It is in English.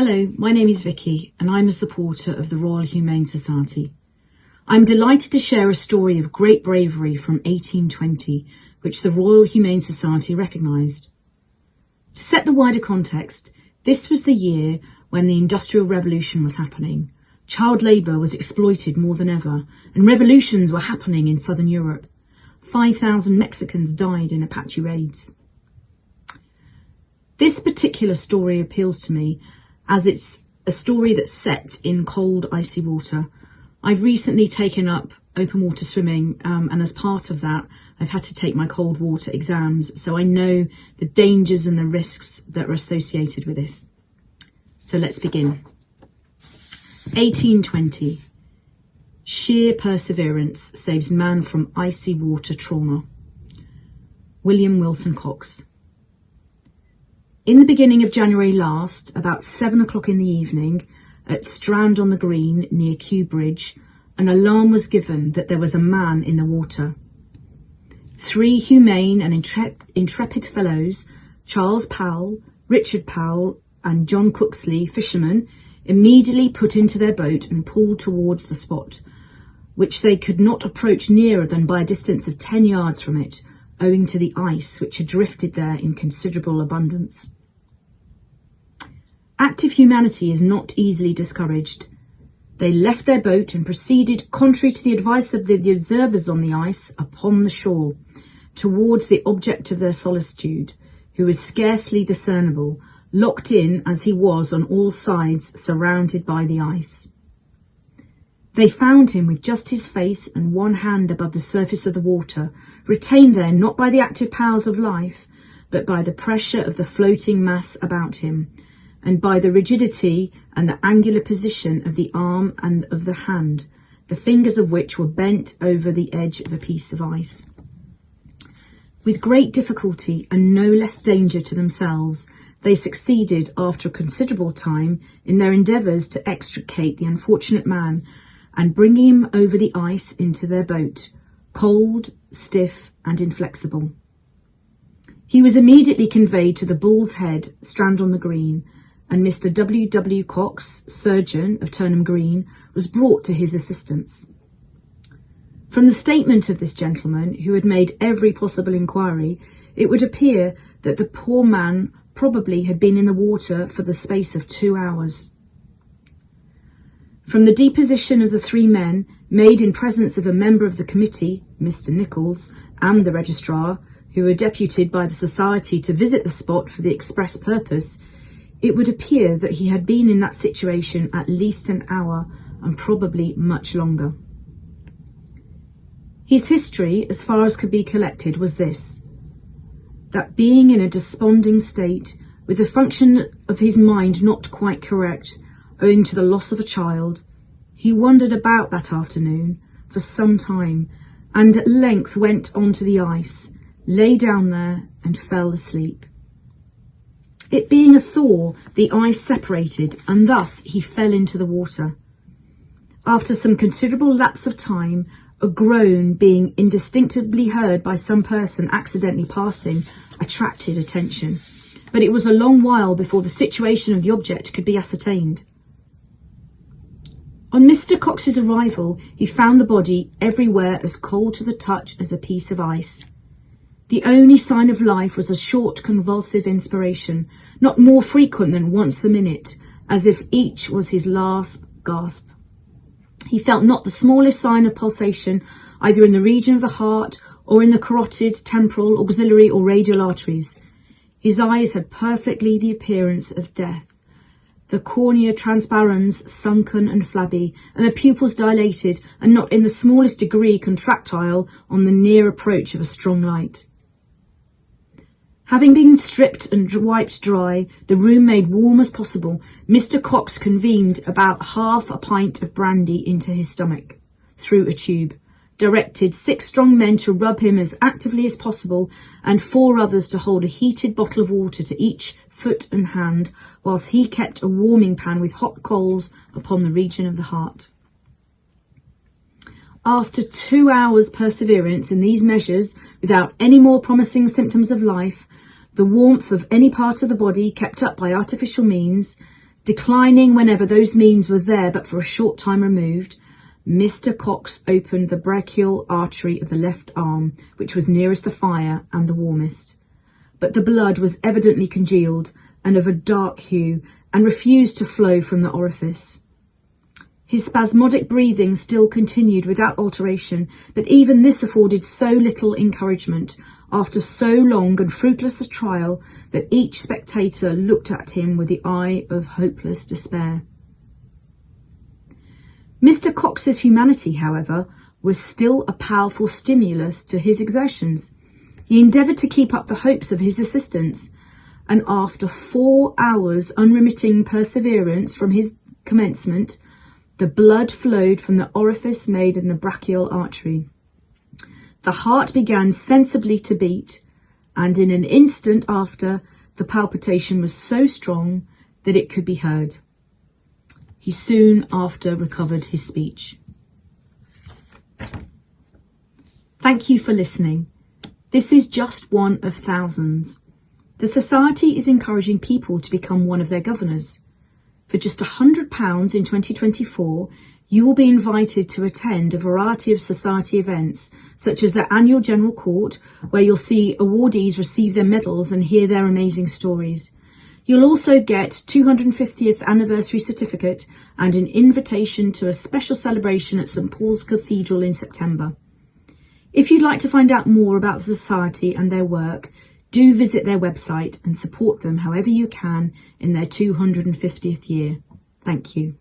Hello, my name is Vicky and I'm a supporter of the Royal Humane Society. I'm delighted to share a story of great bravery from 1820, which the Royal Humane Society recognised. To set the wider context, this was the year when the Industrial Revolution was happening. Child labour was exploited more than ever, and revolutions were happening in southern Europe. 5,000 Mexicans died in Apache raids. This particular story appeals to me as it's a story that's set in cold, icy water. I've recently taken up open water swimming, and as part of that, I've had to take my cold water exams, so I know the dangers and the risks that are associated with this. So let's begin. 1820. Sheer perseverance saves man from icy water trauma. William Wilson Cox. In the beginning of January last, about 7 o'clock in the evening, at Strand-on-the-Green near Kew Bridge, an alarm was given that there was a man in the water. 3 humane and intrepid fellows, Charles Powell, Richard Powell and John Cooksley, fishermen, immediately put into their boat and pulled towards the spot, which they could not approach nearer than by a distance of 10 yards from it, owing to the ice which had drifted there in considerable abundance. Active humanity is not easily discouraged. They left their boat and proceeded, contrary to the advice of the observers on the ice, upon the shore, towards the object of their solicitude, who was scarcely discernible, locked in as he was on all sides, surrounded by the ice. They found him with just his face and one hand above the surface of the water, retained there not by the active powers of life, but by the pressure of the floating mass about him, and by the rigidity and the angular position of the arm and of the hand, the fingers of which were bent over the edge of a piece of ice. With great difficulty and no less danger to themselves, they succeeded after a considerable time in their endeavours to extricate the unfortunate man and bring him over the ice into their boat, cold, stiff and inflexible. He was immediately conveyed to the Bull's Head, Strand-on-the-Green, and Mr. W. W. Cox, surgeon of Turnham Green, was brought to his assistance. From the statement of this gentleman, who had made every possible inquiry, it would appear that the poor man probably had been in the water for the space of 2 hours. From the deposition of the 3 men, made in presence of a member of the committee, Mr. Nichols, and the registrar, who were deputed by the society to visit the spot for the express purpose, it would appear that he had been in that situation at least an hour, and probably much longer. His history, as far as could be collected, was this: that being in a desponding state, with the function of his mind not quite correct, owing to the loss of a child, he wandered about that afternoon for some time, and at length went on to the ice, lay down there and fell asleep. It being a thaw, the ice separated, and thus he fell into the water. After some considerable lapse of time, a groan being indistinctly heard by some person accidentally passing attracted attention, but it was a long while before the situation of the object could be ascertained. On Mr. Cox's arrival, he found the body everywhere as cold to the touch as a piece of ice. The only sign of life was a short convulsive inspiration, not more frequent than once a minute, as if each was his last gasp. He felt not the smallest sign of pulsation, either in the region of the heart or in the carotid, temporal, auxiliary or radial arteries. His eyes had perfectly the appearance of death, the cornea transparens sunken and flabby, and the pupils dilated and not in the smallest degree contractile on the near approach of a strong light. Having been stripped and wiped dry, the room made warm as possible, Mr. Cox convened about half a pint of brandy into his stomach, through a tube, directed 6 strong men to rub him as actively as possible, and 4 others to hold a heated bottle of water to each foot and hand, whilst he kept a warming pan with hot coals upon the region of the heart. After 2 hours' perseverance in these measures, without any more promising symptoms of life, the warmth of any part of the body kept up by artificial means, Declining whenever those means were there but for a short time removed, Mr. Cox opened the brachial artery of the left arm, which was nearest the fire and the warmest. But the blood was evidently congealed and of a dark hue and refused to flow from the orifice. His spasmodic breathing still continued without alteration, but even this afforded so little encouragement after so long and fruitless a trial that each spectator looked at him with the eye of hopeless despair. Mr. Cox's humanity, however, was still a powerful stimulus to his exertions. He endeavoured to keep up the hopes of his assistants, and after 4 hours' unremitting perseverance from his commencement, the blood flowed from the orifice made in the brachial artery. The heart began sensibly to beat, and in an instant after, the palpitation was so strong that it could be heard. He soon after recovered his speech. Thank you for listening. This is just one of thousands. The Society is encouraging people to become one of their governors. For just £100 in 2024, you will be invited to attend a variety of Society events, such as the annual General Court, where you'll see awardees receive their medals and hear their amazing stories. You'll also get 250th anniversary certificate and an invitation to a special celebration at St Paul's Cathedral in September. If you'd like to find out more about the Society and their work, do visit their website and support them however you can in their 250th year. Thank you.